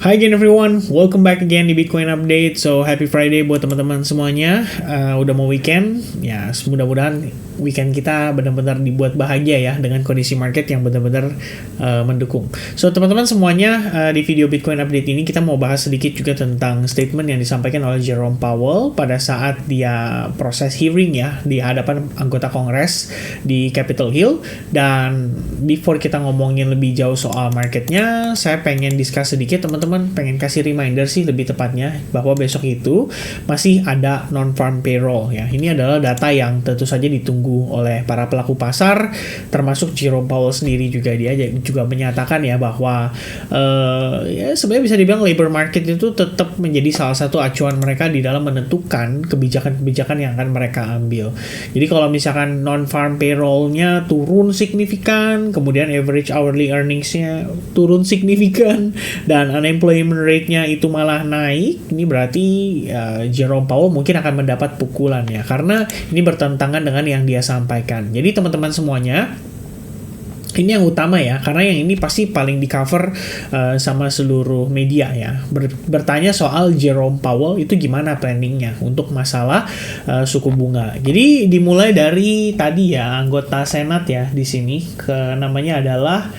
Hi again everyone, welcome back again di Bitcoin Update. So happy Friday buat teman-teman semuanya. Udah mau weekend, ya mudah-mudahan weekend kita benar-benar dibuat bahagia ya dengan kondisi market yang benar-benar mendukung. So teman-teman semuanya, di video Bitcoin Update ini kita mau bahas sedikit juga tentang statement yang disampaikan oleh Jerome Powell pada saat dia proses hearing ya di hadapan anggota Kongres di Capitol Hill. Dan before kita ngomongin lebih jauh soal marketnya, saya pengen discuss sedikit teman-teman, pengen kasih reminder sih lebih tepatnya bahwa besok itu masih ada non-farm payroll ya. Ini adalah data yang tentu saja ditunggu oleh para pelaku pasar, termasuk Jerome Powell sendiri juga. Dia juga menyatakan ya bahwa ya sebenarnya bisa dibilang labor market itu tetap menjadi salah satu acuan mereka di dalam menentukan kebijakan-kebijakan yang akan mereka ambil. Jadi kalau misalkan non-farm payroll-nya turun signifikan, kemudian average hourly earnings-nya turun signifikan, dan unemployment rate-nya itu malah naik, ini berarti Jerome Powell mungkin akan mendapat pukulan ya, karena ini bertentangan dengan yang dia sampaikan. Jadi teman-teman semuanya, ini yang utama ya, karena yang ini pasti paling di cover sama seluruh media ya. Bertanya soal Jerome Powell itu gimana planningnya untuk masalah suku bunga. Jadi dimulai dari tadi ya, anggota Senat ya di sini, namanya adalah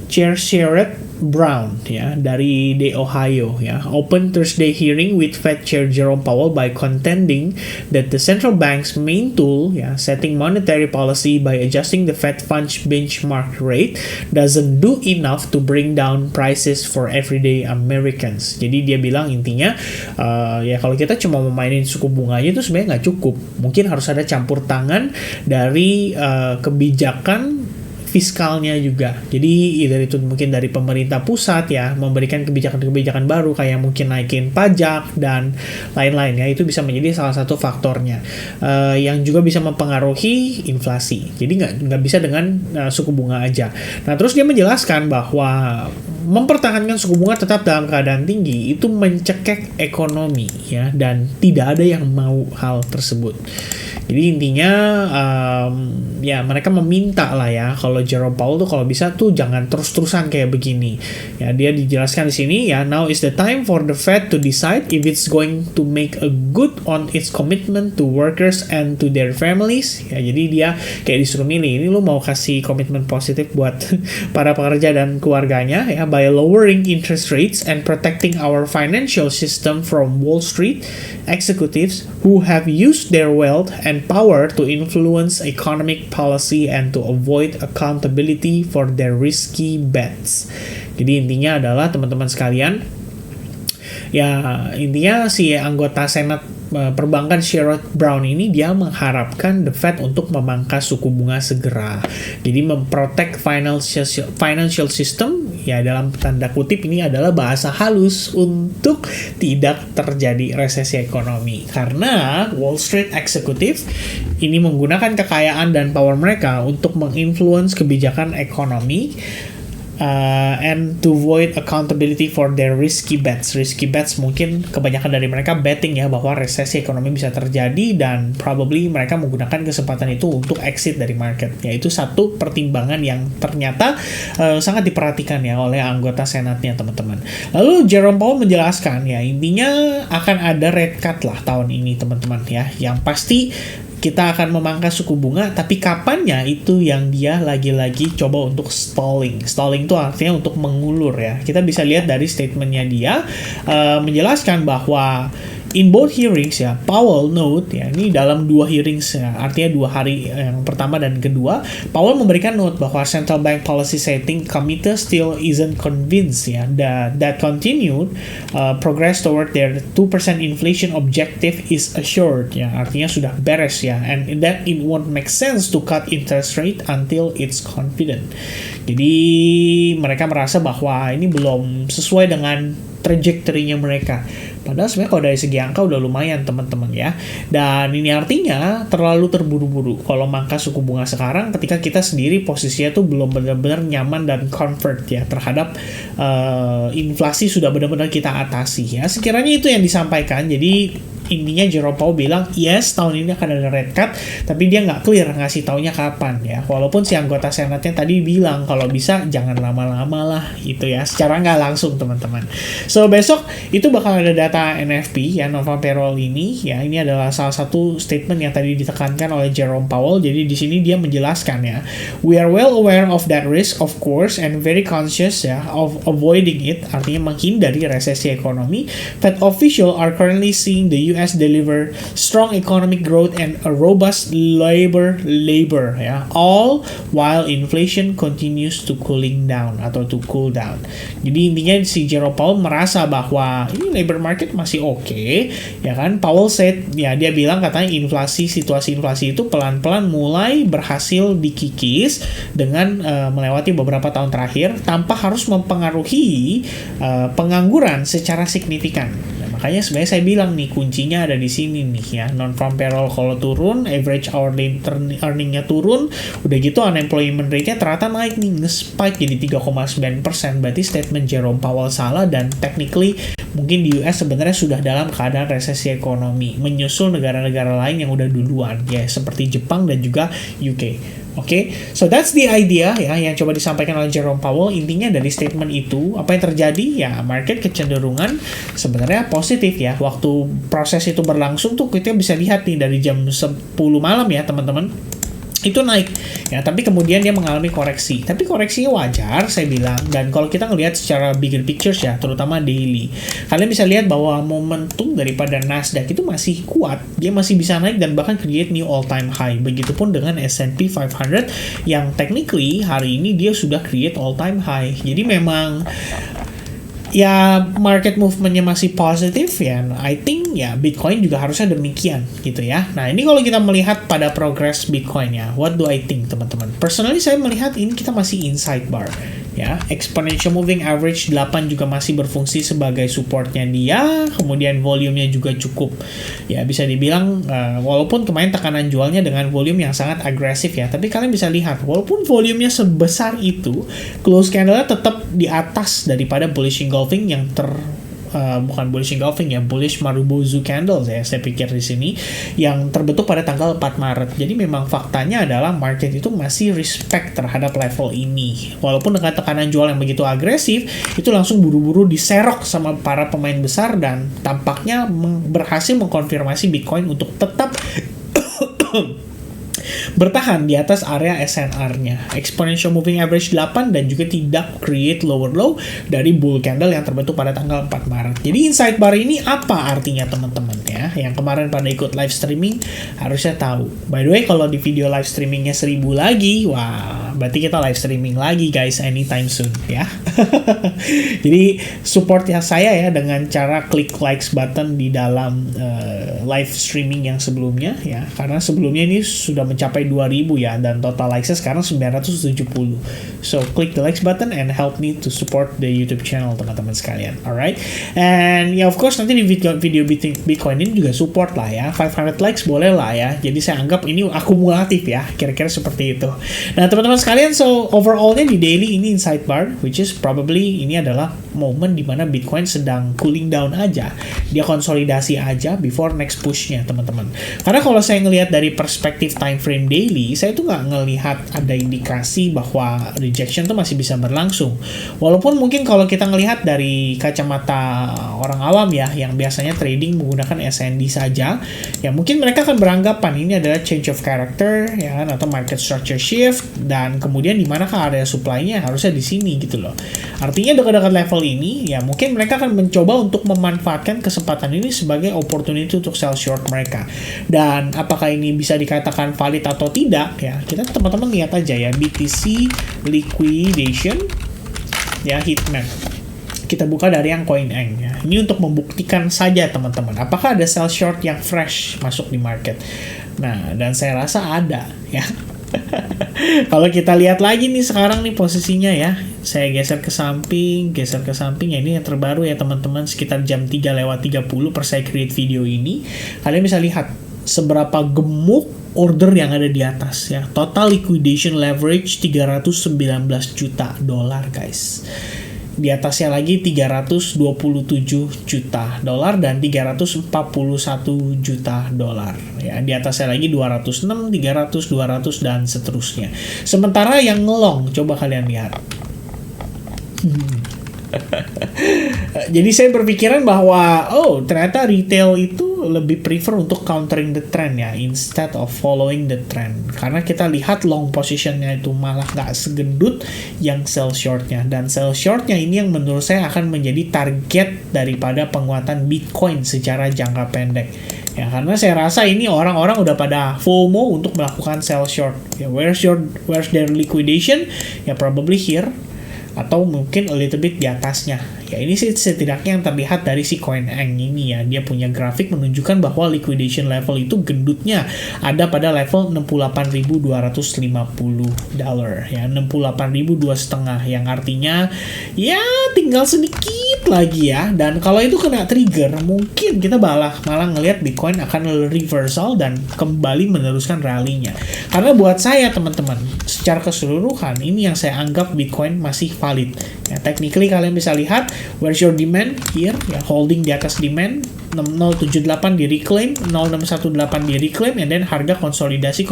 Chair Sherrod Brown ya dari Ohio ya, open Thursday hearing with Fed Chair Jerome Powell by contending that the central bank's main tool ya, setting monetary policy by adjusting the Fed funds benchmark rate, doesn't do enough to bring down prices for everyday Americans. Jadi dia bilang intinya ya kalau kita cuma memainin suku bunganya itu sebenarnya nggak cukup, mungkin harus ada campur tangan dari kebijakan fiskalnya juga. Jadi itu mungkin dari pemerintah pusat ya, memberikan kebijakan-kebijakan baru kayak mungkin naikin pajak dan lain-lain ya. Itu bisa menjadi salah satu faktornya yang juga bisa mempengaruhi inflasi. Jadi nggak bisa dengan suku bunga aja. Nah terus dia menjelaskan bahwa mempertahankan suku bunga tetap dalam keadaan tinggi itu mencekik ekonomi ya, dan tidak ada yang mau hal tersebut. Jadi intinya ya mereka meminta lah ya, kalau Jerome Powell tuh kalau bisa tuh jangan terus-terusan kayak begini. Ya dia dijelaskan di sini ya, now is the time for the Fed to decide if it's going to make a good on its commitment to workers and to their families. Ya jadi dia kayak disuruh milih, ini lu mau kasih komitmen positif buat para pekerja dan keluarganya ya, by lowering interest rates and protecting our financial system from Wall Street executives who have used their wealth and power to influence economic policy and to avoid accountability for their risky bets. Jadi intinya adalah teman-teman sekalian, ya intinya si anggota Senat perbankan Sherrod Brown ini dia mengharapkan the Fed untuk memangkas suku bunga segera. Jadi memprotect financial system ya, dalam tanda kutip ini adalah bahasa halus untuk tidak terjadi resesi ekonomi. Karena Wall Street Executive ini menggunakan kekayaan dan power mereka untuk menginfluence kebijakan ekonomi and to avoid accountability for their risky bets. Risky bets mungkin kebanyakan dari mereka betting ya bahwa resesi ekonomi bisa terjadi, dan probably mereka menggunakan kesempatan itu untuk exit dari market. Yaitu satu pertimbangan yang ternyata sangat diperhatikan ya oleh anggota senatnya teman-teman. Lalu Jerome Powell menjelaskan ya, intinya akan ada rate cut lah tahun ini teman-teman ya, yang pasti kita akan memangkas suku bunga, tapi kapannya itu yang dia lagi-lagi coba untuk stalling. Stalling itu artinya untuk mengulur ya. Kita bisa lihat dari statementnya dia menjelaskan bahwa in both hearings ya, Powell note ya, ini dalam dua hearings ya, artinya 2 hari yang pertama dan kedua, Powell memberikan note bahwa central bank policy setting committee still isn't convinced ya that continued progress toward their 2% inflation objective is assured ya, artinya sudah beres ya, and that it won't make sense to cut interest rate until it's confident. Jadi mereka merasa bahwa ini belum sesuai dengan trajectory-nya mereka. Padahal sebenarnya kalau dari segi angka udah lumayan teman-teman ya. Dan ini artinya terlalu terburu-buru kalau mangkas suku bunga sekarang ketika kita sendiri posisinya tuh belum benar-benar nyaman dan comfort ya terhadap inflasi sudah benar-benar kita atasi ya. Sekiranya itu yang disampaikan. Jadi intinya Jerome Powell bilang yes tahun ini akan ada rate cut, tapi dia nggak clear ngasih taunya kapan ya. Walaupun si anggota senatnya tadi bilang kalau bisa jangan lama-lama lah itu ya, secara nggak langsung teman-teman. So besok itu bakal ada data NFP ya, non-farm payroll ini ya. Ini adalah salah satu statement yang tadi ditekankan oleh Jerome Powell. Jadi di sini dia menjelaskan ya, we are well aware of that risk of course and very conscious ya of avoiding it, artinya menghindari resesi ekonomi. Fed official are currently seeing the US deliver strong economic growth and a robust labor ya, all while inflation continues to cooling down atau to cool down. Jadi intinya si Jerome Powell merasa bahwa ini labor market masih oke, ya kan. Powell said ya, dia bilang katanya situasi inflasi itu pelan-pelan mulai berhasil dikikis dengan melewati beberapa tahun terakhir tanpa harus mempengaruhi pengangguran secara signifikan. Makanya sebenarnya saya bilang nih kuncinya ada di sini nih ya, non-farm payroll kalau turun, average hourly earning-nya turun, udah gitu unemployment rate-nya ternyata naik nih, nge-spike jadi 3,9%. Berarti statement Jerome Powell salah dan technically mungkin di US sebenarnya sudah dalam keadaan resesi ekonomi, menyusul negara-negara lain yang udah duluan ya, seperti Jepang dan juga UK. Oke, so that's the idea ya yang coba disampaikan oleh Jerome Powell. Intinya dari statement itu, apa yang terjadi ya, market kecenderungan sebenarnya positif ya. Waktu proses itu berlangsung tuh kita bisa lihat nih dari jam 10 malam ya teman-teman, itu naik ya, tapi kemudian dia mengalami koreksi, tapi koreksinya wajar saya bilang. Dan kalau kita ngelihat secara bigger pictures ya, terutama daily, kalian bisa lihat bahwa momentum daripada Nasdaq itu masih kuat, dia masih bisa naik dan bahkan create new all time high. Begitupun dengan S&P 500 yang technically hari ini dia sudah create all time high. Jadi memang ya market movementnya masih positif ya. I think ya Bitcoin juga harusnya demikian gitu ya. Nah ini kalau kita melihat pada progress Bitcoin ya, what do I think teman-teman? Personally saya melihat ini kita masih inside bar ya. Exponential moving average 8 juga masih berfungsi sebagai supportnya dia. Kemudian volumenya juga cukup ya, bisa dibilang walaupun kemarin tekanan jualnya dengan volume yang sangat agresif ya, tapi kalian bisa lihat walaupun volumenya sebesar itu, close candle-nya tetap di atas daripada bullish engulfing yang bukan bullish engulfing ya, bullish Marubozu candles ya, saya pikir di sini yang terbentuk pada tanggal 4 Maret. Jadi memang faktanya adalah market itu masih respect terhadap level ini. Walaupun dengan tekanan jual yang begitu agresif, itu langsung buru-buru diserok sama para pemain besar dan tampaknya berhasil mengkonfirmasi Bitcoin untuk tetap bertahan di atas area SNR-nya, exponential moving average 8, dan juga tidak create lower low dari bull candle yang terbentuk pada tanggal 4 Maret. Jadi inside bar ini apa artinya teman-teman ya? Yang kemarin pada ikut live streaming harusnya tahu. By the way, kalau di video live streamingnya 1000 lagi, wah, berarti kita live streaming lagi guys anytime soon ya. Jadi support ya saya ya dengan cara klik likes button di dalam live streaming yang sebelumnya ya, karena sebelumnya ini sudah mencapai 2000 ya, dan total likes sekarang 970. So click the likes button and help me to support the YouTube channel teman-teman sekalian. Alright, and ya of course nanti di video Bitcoin ini juga support lah ya, 500 likes boleh lah ya. Jadi saya anggap ini akumulatif ya, kira-kira seperti itu. Nah teman-teman sekalian, so overallnya di daily ini inside bar, which is probably ini adalah momen dimana Bitcoin sedang cooling down aja, dia konsolidasi aja before next pushnya teman-teman. Karena kalau saya ngelihat dari perspektif time frame daily, saya tuh nggak ngelihat ada indikasi bahwa rejection tuh masih bisa berlangsung. Walaupun mungkin kalau kita ngelihat dari kacamata orang awam ya, yang biasanya trading menggunakan SND saja, ya mungkin mereka akan beranggapan ini adalah change of character ya kan, atau market structure shift, dan kemudian di manakah area supply-nya, harusnya di sini gitu loh. Artinya dekat-dekat level ini ya mungkin mereka akan mencoba untuk memanfaatkan kesempatan ini sebagai opportunity untuk sell short mereka. Dan apakah ini bisa dikatakan valid atau tidak ya, kita teman-teman lihat aja ya BTC liquidation ya, heatmap. Kita buka dari yang CoinEng ya. Ini untuk membuktikan saja teman-teman, apakah ada sell short yang fresh masuk di market. Nah, dan saya rasa ada ya. Kalau kita lihat lagi nih sekarang nih posisinya ya, saya geser ke samping ya, ini yang terbaru ya teman-teman, sekitar jam 3:30 per saya create video ini. Kalian bisa lihat seberapa gemuk order yang ada di atas ya. Total liquidation leverage 319 juta dolar guys. Di atasnya lagi 327 juta dolar dan 341 juta dolar. Ya, di atasnya lagi 206, 300, 200 dan seterusnya. Sementara yang ngelong, coba kalian lihat. Jadi saya berpikiran bahwa ternyata retail itu lebih prefer untuk countering the trend ya, instead of following the trend. Karena kita lihat long positionnya itu malah nggak segendut yang sell shortnya, dan sell shortnya ini yang menurut saya akan menjadi target daripada penguatan Bitcoin secara jangka pendek. Ya, karena saya rasa ini orang-orang udah pada FOMO untuk melakukan sell short. Ya, where's their liquidation? Ya, probably here, atau mungkin a little bit di atasnya. Ya, ini sih setidaknya yang terlihat dari si CoinEng ini ya. Dia punya grafik menunjukkan bahwa liquidation level itu gendutnya ada pada level 68.250 dolar ya, 68.250, yang artinya ya tinggal sedikit lagi ya. Dan kalau itu kena trigger, mungkin kita malah ngelihat Bitcoin akan reversal dan kembali meneruskan rally-nya. Karena buat saya teman-teman, secara keseluruhan ini yang saya anggap Bitcoin masih valid. Ya, technically kalian bisa lihat where's your demand here, ya, holding di atas demand, 6078 di reclaim, 0618 di reclaim, and then harga konsolidasi.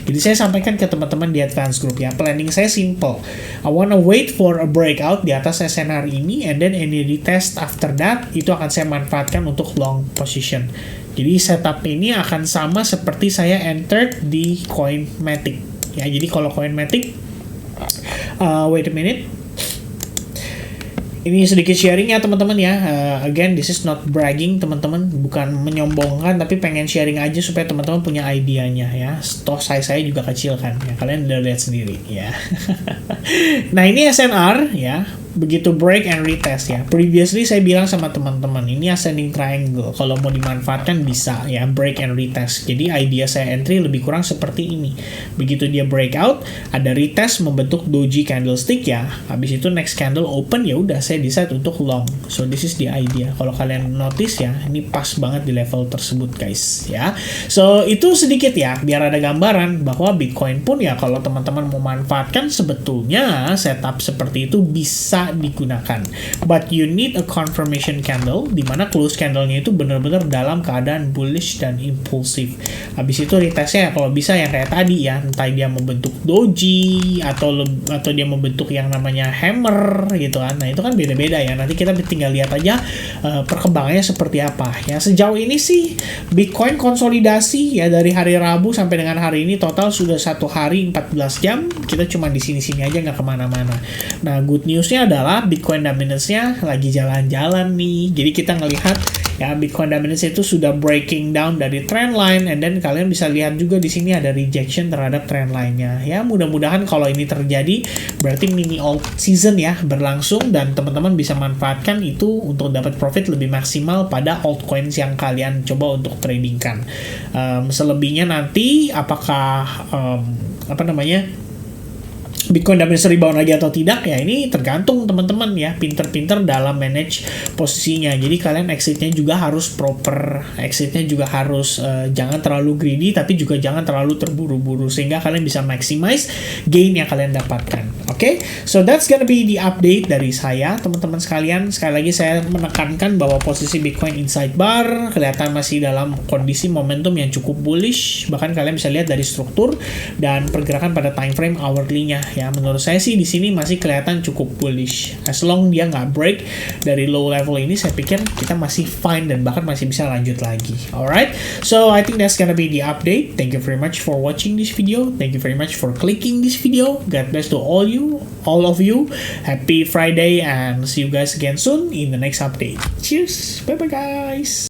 Jadi saya sampaikan ke teman-teman di advance group ya, planning saya simple. I wanna wait for a breakout di atas SNR ini, and then any retest after that, itu akan saya manfaatkan untuk long position. Jadi setup ini akan sama seperti saya entered di Coinmatic. Ya, jadi kalau Coinmatic, wait a minute. Ini sedikit sharing ya teman-teman ya. Again, this is not bragging teman-teman, bukan menyombongkan, tapi pengen sharing aja supaya teman-teman punya idenya ya. Toh saya juga kecil kan ya, kalian udah lihat sendiri ya. Nah, ini SNR ya, begitu break and retest ya. Previously saya bilang sama teman-teman, ini ascending triangle, kalau mau dimanfaatkan bisa ya, break and retest. Jadi idea saya entry lebih kurang seperti ini. Begitu dia breakout, ada retest membentuk doji candlestick ya. Habis itu next candle open, ya udah saya decide untuk long. So this is the idea. Kalau kalian notice ya, ini pas banget di level tersebut guys ya. So itu sedikit ya, biar ada gambaran bahwa Bitcoin pun ya, kalau teman-teman mau manfaatkan, sebetulnya setup seperti itu bisa digunakan. But you need a confirmation candle, dimana close candle-nya itu benar-benar dalam keadaan bullish dan impulsif. Habis itu retestnya kalau bisa yang kayak tadi ya, entah dia membentuk doji atau dia membentuk yang namanya hammer gitu kan. Nah, itu kan beda-beda ya. Nanti kita tinggal lihat aja perkembangannya seperti apa. Ya, sejauh ini sih Bitcoin konsolidasi ya, dari hari Rabu sampai dengan hari ini total sudah 1 hari 14 jam. Kita cuma di sini-sini aja, nggak kemana-mana. Nah, good newsnya adalah Bitcoin dominance-nya lagi jalan-jalan nih. Jadi kita ngelihat ya, Bitcoin dominance itu sudah breaking down dari trend line, and then kalian bisa lihat juga di sini ada rejection terhadap trend line-nya. Ya, mudah-mudahan kalau ini terjadi berarti mini alt season ya berlangsung, dan teman-teman bisa manfaatkan itu untuk dapat profit lebih maksimal pada altcoins yang kalian coba untuk tradingkan. Selebihnya nanti apakah Bitcoin dominance rebound lagi atau tidak ya, ini tergantung teman-teman ya, pinter-pinter dalam manage posisinya. Jadi kalian exitnya juga harus proper, exitnya juga harus jangan terlalu greedy, tapi juga jangan terlalu terburu-buru, sehingga kalian bisa maximize gain yang kalian dapatkan. Oke, so that's gonna be the update dari saya teman-teman sekalian. Sekali lagi saya menekankan bahwa posisi Bitcoin inside bar kelihatan masih dalam kondisi momentum yang cukup bullish, bahkan kalian bisa lihat dari struktur dan pergerakan pada time frame hourly-nya. Ya, menurut saya sih di sini masih kelihatan cukup bullish. As long dia nggak break dari low level ini, saya pikir kita masih fine dan bahkan masih bisa lanjut lagi. Alright, so I think that's gonna be the update. Thank you very much for watching this video. Thank you very much for clicking this video. God bless to all of you. Happy Friday, and see you guys again soon in the next update. Cheers. Bye bye guys.